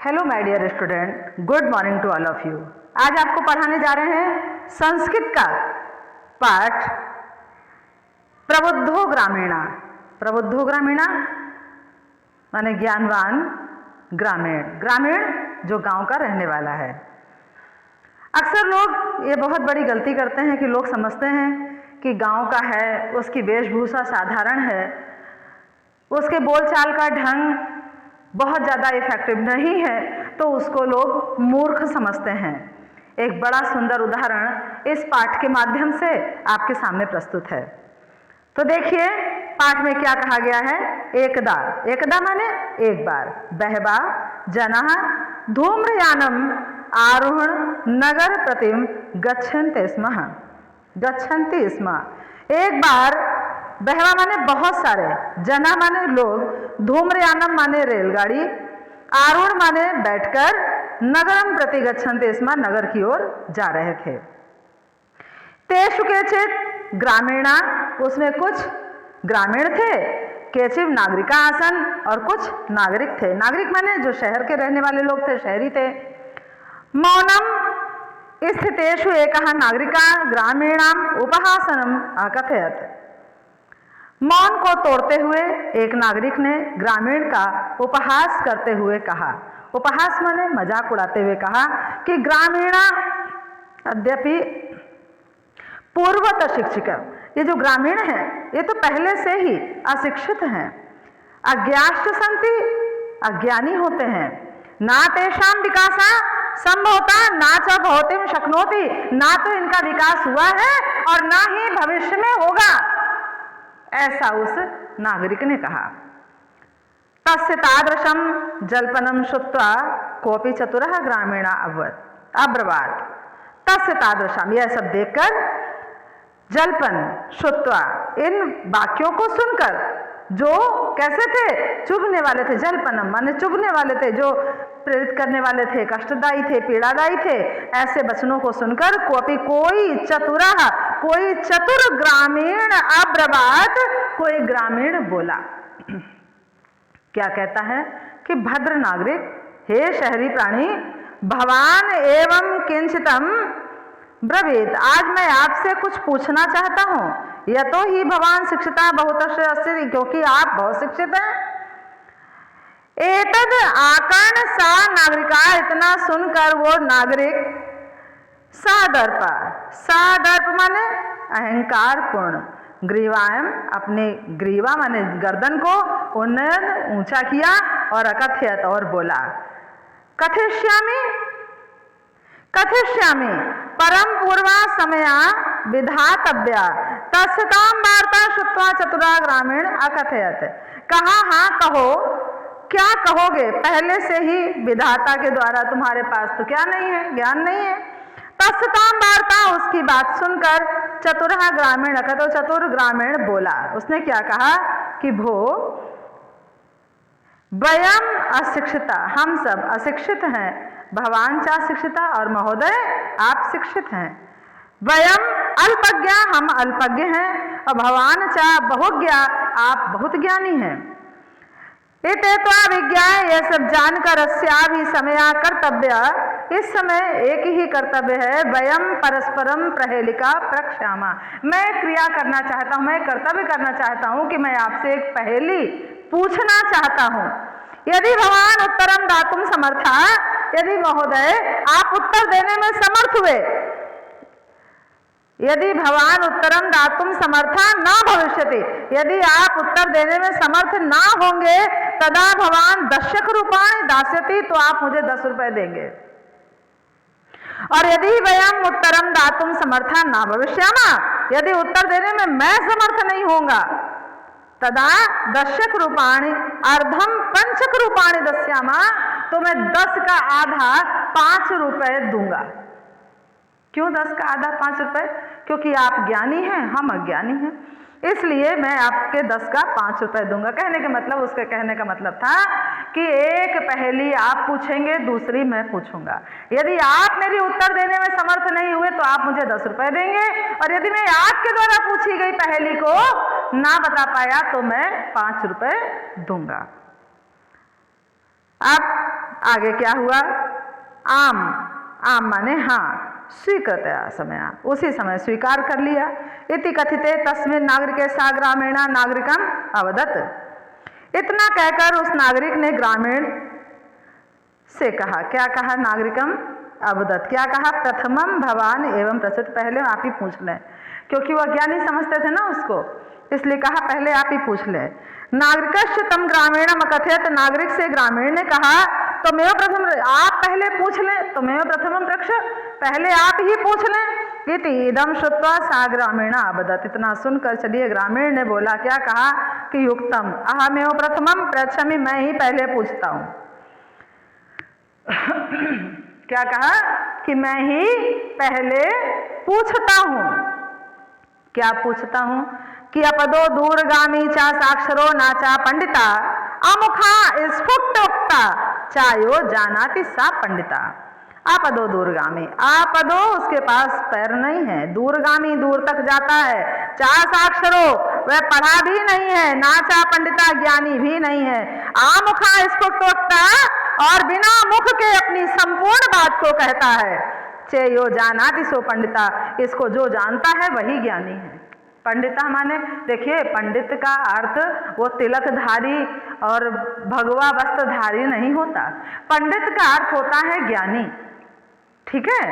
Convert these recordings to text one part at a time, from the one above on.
Hello my dear student, good morning to all of you. आज आपको पढ़ाने जा रहे हैं संस्कृत का पाठ प्रबुद्धो ग्रामीणा। प्रबुद्धो ग्रामीणा माने ज्ञानवान ग्रामीण, ग्रामीण जो गांव का रहने वाला है। अक्सर लोग ये बहुत बड़ी गलती करते हैं कि लोग समझते हैं कि गांव का है, उसकी वेशभूषा साधारण है, उसके बोलचाल का ढंग बहुत ज़्यादा इफेक्टिव नहीं है, तो उसको लोग मूर्ख समझते हैं। एक बड़ा सुंदर उदाहरण इस पाठ के माध्यम से आपके सामने प्रस्तुत है। तो देखिए पाठ में क्या कहा गया है। एकदा, एकदा माने एक बार, बहवा जनाः धूम्रयानम आरोहण नगर प्रतिम गच्छन्ति स्म। एक बार, बहवा माने बहुत सारे, जना माने लोग, धूम्रयानम माने रेलगाड़ी, आरूढ़ माने बैठकर, नगरम प्रति गच्छन्ति स्म नगर की ओर जा रहे थे। तेषु केचित् ग्रामीणा, उसमें कुछ ग्रामीण थे, केचिव नागरिका आसन, और कुछ नागरिक थे। नागरिक माने जो शहर के रहने वाले लोग थे, शहरी थे। मौनम स्थितेषु एकः नागरिका ग्रामीणाम उपहासनम अकथयत्। मौन को तोड़ते हुए एक नागरिक ने ग्रामीण का उपहास करते हुए कहा। उपहास माने मजाक उड़ाते हुए कहा कि ग्रामीणा अद्यपि पूर्वत शिक्षिका, ये जो ग्रामीण है ये तो पहले से ही अशिक्षित हैं। अज्ञाश्च सन्ति, अज्ञानी होते हैं। ना तेषां विकासा संभवता ना च भवतिम शक्नोति, ना तो इनका विकास हुआ है और ना ही भविष्य में होगा, ऐसा उस नागरिक ने कहा। तस्य तादृशम जल्पनम श्रुत्वा कोपि चतुरः ग्रामीणा अब्रवात्। तस्य तादृशम, यह सब देखकर, जल्पन श्रुत्वा, इन वाक्यों को सुनकर, जो कैसे थे, चुभने वाले थे। जल्पनम माने चुभने वाले थे, जो प्रेरित करने वाले थे, कष्टदायी थे, पीड़ादायी थे, ऐसे वचनों को सुनकर कोई चतुरः, कोई चतुर ग्रामीण अब्रवात, कोई ग्रामीण बोला। क्या कहता है कि भद्र नागरिक, हे शहरी प्राणी, भवान एवं किंचितम ब्रवीत, आज मैं आपसे कुछ पूछना चाहता हूँ। यतो ही भवान शिक्षिता बहुतस्य अस्ति, क्योंकि आप बहुत शिक्षित हैं। एतद आकर्ण सा नागरिका, इतना सुनकर वो नागरिक सादर्प, सादर्प माने अहंकार पूर्ण, ग्रीवायम, अपने ग्रीवा माने गर्दन को उन्नयन ऊंचा किया, और अकथयत, और बोला। कथिष्यामि कथिष्यामि परम पूर्वा समया विधातव्या तस्ताम वार्ता श्रुत्वा चतुरा ग्रामीण अकथयत। कहा, हाँ कहो, क्या कहोगे, पहले से ही विधाता के द्वारा तुम्हारे पास तो क्या नहीं है, ज्ञान नहीं है। तस्ताम वार्ता, उसकी बात सुनकर चतुरः ग्रामीण अकथो, चतुर ग्रामीण बोला। उसने क्या कहा कि भो वयम अशिक्षिता, हम सब अशिक्षित हैं, भवान चा शिक्षिता, और महोदय आप शिक्षित हैं। वयम अल्पज्ञा, हम अल्पज्ञ हैं, और भवान चा बहुज्ञा, आप बहुत ज्ञानी हैं। इत्येत्वा विज्ञा, यह सब जानकर अस्याभि समया कर्तव्य, इस समय एक ही कर्तव्य है। वयम परस्परम प्रहेलिका प्रक्षामा, मैं क्रिया करना चाहता हूँ, मैं कर्तव्य करना चाहता हूँ कि मैं आपसे एक पहेली पूछना चाहता हूँ। यदि भगवान उत्तरम दातुम समर्था, यदि महोदय आप उत्तर देने में समर्थ हुए, यदि भगवान उत्तरम दातुम समर्था न भविष्यति, यदि आप उत्तर देने में समर्थ ना होंगे, तदा भगवान दशक रूपाणि दास्यति, तो आप मुझे 10 रुपए देंगे। और यदि वयम उत्तरम दातुम समर्था न भविष्यामा, यदि उत्तर देने में मैं समर्थ नहीं होऊंगा, तदा दशक रूपाणि अर्धम पंचक रूपाणि दस्यामा, तो मैं 10 का आधा 5 रुपए दूंगा। क्यों 10 का आधा 5 रुपए? क्योंकि आप ज्ञानी हैं, हम अज्ञानी हैं, इसलिए मैं आपके 10 का 5 रुपए दूंगा। कहने का मतलब, उसके कहने का मतलब था कि एक पहेली आप पूछेंगे, दूसरी मैं पूछूंगा। यदि आप मेरी उत्तर देने में समर्थ नहीं हुए तो आप मुझे 10 रुपए देंगे, और यदि मैं आपके द्वारा पूछी गई पहेली को ना बता पाया तो मैं 5 रुपए दूंगा। अब आगे क्या हुआ? आम, आम माने हाँ, स्वीकृत्य समया, उसी समय स्वीकार कर लिया। इति कथिते तस्मिन् नागरिके सा ग्रामीणा नागरिकम अवदत्। इतना कहकर उस नागरिक ने ग्रामीण से कहा, क्या कहा? नागरिकम अवदत्, क्या कहा? प्रथमम भवान एवं प्रसिद्ध, पहले आप ही पूछ लें, क्योंकि वह ज्ञानी समझते थे ना उसको, इसलिए कहा पहले आप ही पूछ लें। नागरिकश्च तम ग्रामीणम अकथयत्, नागरिक से ग्रामीण ने कहा तमेव प्रथम, आप पहले पूछ लें, तमेव प्रथमम प्रक्ष, पहले आप ही पूछ लें। इति इदम श्रुत्वा सा ग्रामीणा अवदत्, इतना सुनकर चलिए ग्रामीण ने बोला, क्या कहा कि युक्तम अहमेव प्रथमम प्रच्छामि, मैं ही पहले पूछता हूं। क्या कहा कि मैं ही पहले पूछता हूं। क्या पूछता हूं? कि अपदो दूरगामी चा साक्षरो नाचा पंडिता अमुखा स्फुटोक्ता चायो जानाति सा पंडिता। आपदो दूरगामी, आपदो उसके पास पैर नहीं है, दूरगामी दूर तक जाता है, चा साक्षरो वह पढ़ा भी नहीं है, नाचा पंडिता ज्ञानी भी नहीं है, आमुखा स्फुटोक्ता और बिना मुख के अपनी संपूर्ण बात को कहता है, चेयो जानाति सो पंडिता, इसको जो जानता है वही ज्ञानी है। पंडिता माने देखिए, पंडित का अर्थ वो तिलकधारी और भगवा वस्त्रधारी नहीं होता, पंडित का अर्थ होता है ज्ञानी, ठीक है?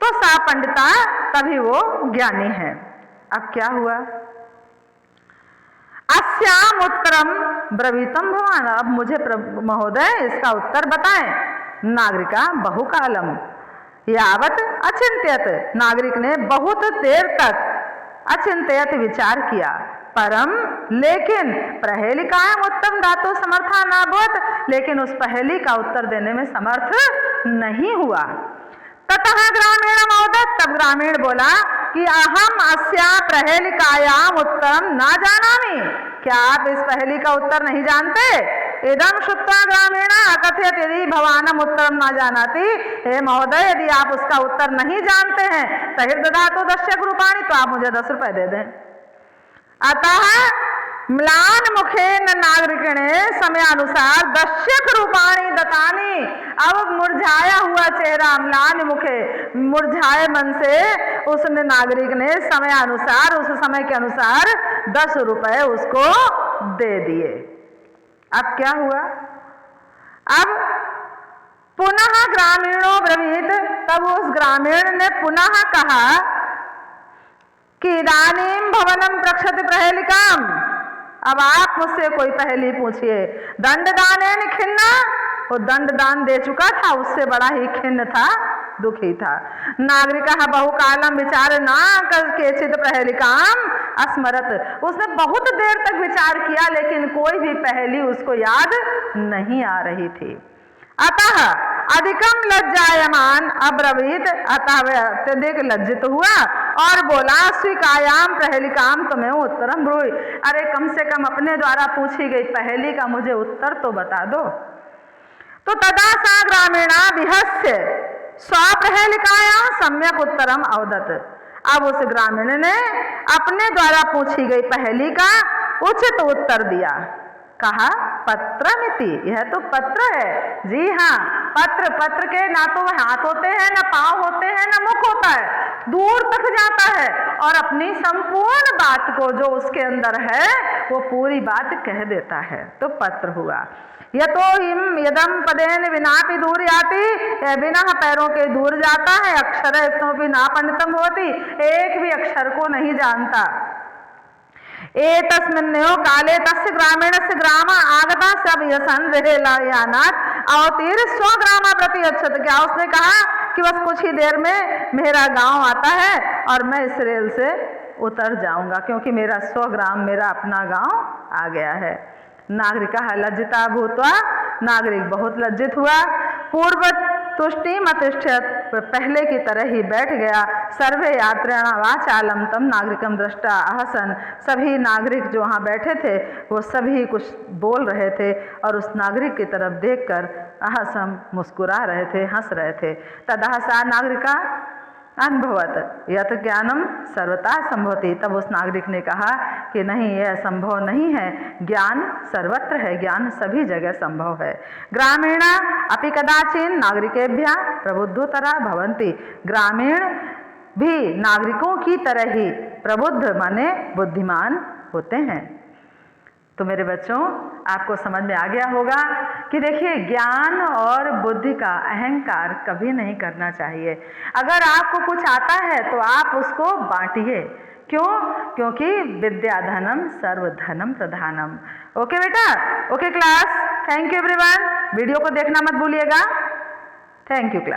तो सा पंडिता, तभी वो ज्ञानी है। अब क्या हुआ? अस्याम उत्तरम ब्रवीतम भवान, अब मुझे महोदय इसका उत्तर बताएं। नागरिका बहुकालम यावत अचिंत्यत, नागरिक ने बहुत देर तक अचिंत्यत विचार किया, परम लेकिन प्रहेलिकायाम उत्तम दातो समर्था नाभवत, लेकिन उस पहेली का उत्तर देने में समर्थ नहीं हुआ। ततः ग्रामीण अवदत्, तब ग्रामीण बोला कि अहम अस्या प्रहेलिकायाम उत्तरम ना जानामि, क्या आप इस पहेली का उत्तर नहीं जानते? इदम श्रुत्वा ग्रामीणा अकथयत् यदि भवानम उत्तरम ना जानाति, हे महोदय यदि आप उसका उत्तर नहीं जानते हैं तहिर् ददातु 10 रूपाणि, तो आप मुझे 10 रुपए दे दें। अतः म्लान मुखेन नागरिकणे समयानुसार 10 रूपाणि दत्तानि, अब मुरझाया हुआ चेहरा, म्लान मुखे, मुरझाए मन से उसने नागरिक ने समयानुसार, उस समय के अनुसार 10 रुपए उसको दे दिए। अब क्या हुआ? अब पुनः ग्रामीणों ब्रवीत, तब उस ग्रामीण ने पुनः कहा कि इदानीम भवनम प्रक्षति प्रहेलिकाम, अब आप मुझसे कोई पहेली पूछिए। दंड दानेन खिन्ना, वो दंड दान दे चुका था, उससे बड़ा ही खिन्न था, दुखी था। नागरिका बहुकालम विचार ना करके चित प्रहेलिकाम अस्मरत, उसने बहुत देर तक विचार किया लेकिन कोई भी पहेली उसको याद नहीं आ रही थी। अतः अधिकम लज्जायमान अब्रवीत, अतः वह अत्यधिक लज्जित हुआ और बोला स्वीकायाम प्रहेलिकाम तुम्हें उत्तरम ब्रूहि, अरे कम से कम अपने द्वारा पूछी गई पहेली का मुझे उत्तर तो बता दो। तो तदा सा ग्रामीणा विहस्य स्वप्रहेलिकायां सम्यक उत्तरम अवदत्, अब उस ग्रामीण ने अपने द्वारा पूछी गई पहेली का उचित उत्तर दिया। कहा पत्रमिति, यह तो पत्र है। जी हाँ, पत्र, पत्र के ना तो हाथ होते हैं, ना पांव होते हैं, ना मुख होता है, दूर तक जाता है और अपनी संपूर्ण बात को जो उसके अंदर है वो पूरी बात कह देता है, तो पत्र हुआ। यतो हिम यदम पदेन विनापि दूर याति, बिना पैरों के दूर जाता है। अक्षर इतनोपि ना पंडितम होती, एक भी अक्षर को नहीं जानता। एतस्मिन्नेव काले तस्य ग्रामीणस्य ग्राम आगता सब यसन रेलायानात् अवतीर स्वग्रामा प्रति अच्छत, क्या उसने कहा कि बस कुछ ही देर में मेरा गांव आता है और मैं इस रेल से उतर जाऊंगा क्योंकि मेरा स्वग्राम, मेरा अपना गांव आ गया है। नागरिका लज्जिता भूत्वा, नागरिक बहुत लज्जित हुआ। पूर्व तुष्टि मतिष्ठत, पहले की तरह ही बैठ गया। सर्वे यात्रिणा वाचालम तम नागरिकम दृष्टा अहसन, सभी नागरिक जो वहाँ बैठे थे वो सभी कुछ बोल रहे थे और उस नागरिक की तरफ देखकर अहसम मुस्कुरा रहे थे, हंस रहे थे। तदा सा नागरिका, अनुभवत यत ज्ञानम सर्वथा संभवति। तब उस नागरिक ने कहा कि नहीं, यह संभव नहीं है, ज्ञान सर्वत्र है, ज्ञान सभी जगह संभव है। ग्रामीणा अपि कदाचिन नागरिकेभ्यः प्रबुद्धोतरा भवन्ति। ग्रामीण भी नागरिकों की तरह ही प्रबुद्ध माने बुद्धिमान होते हैं। तो मेरे बच्चों, आपको समझ में आ गया होगा कि देखिए, ज्ञान और बुद्धि का अहंकार कभी नहीं करना चाहिए। अगर आपको कुछ आता है तो आप उसको बांटिए। क्यों? क्योंकि विद्या धनम सर्वधनम प्रधानम। ओके बेटा, okay class, thank you everyone. Video को देखना मत भूलिएगा। Thank you class.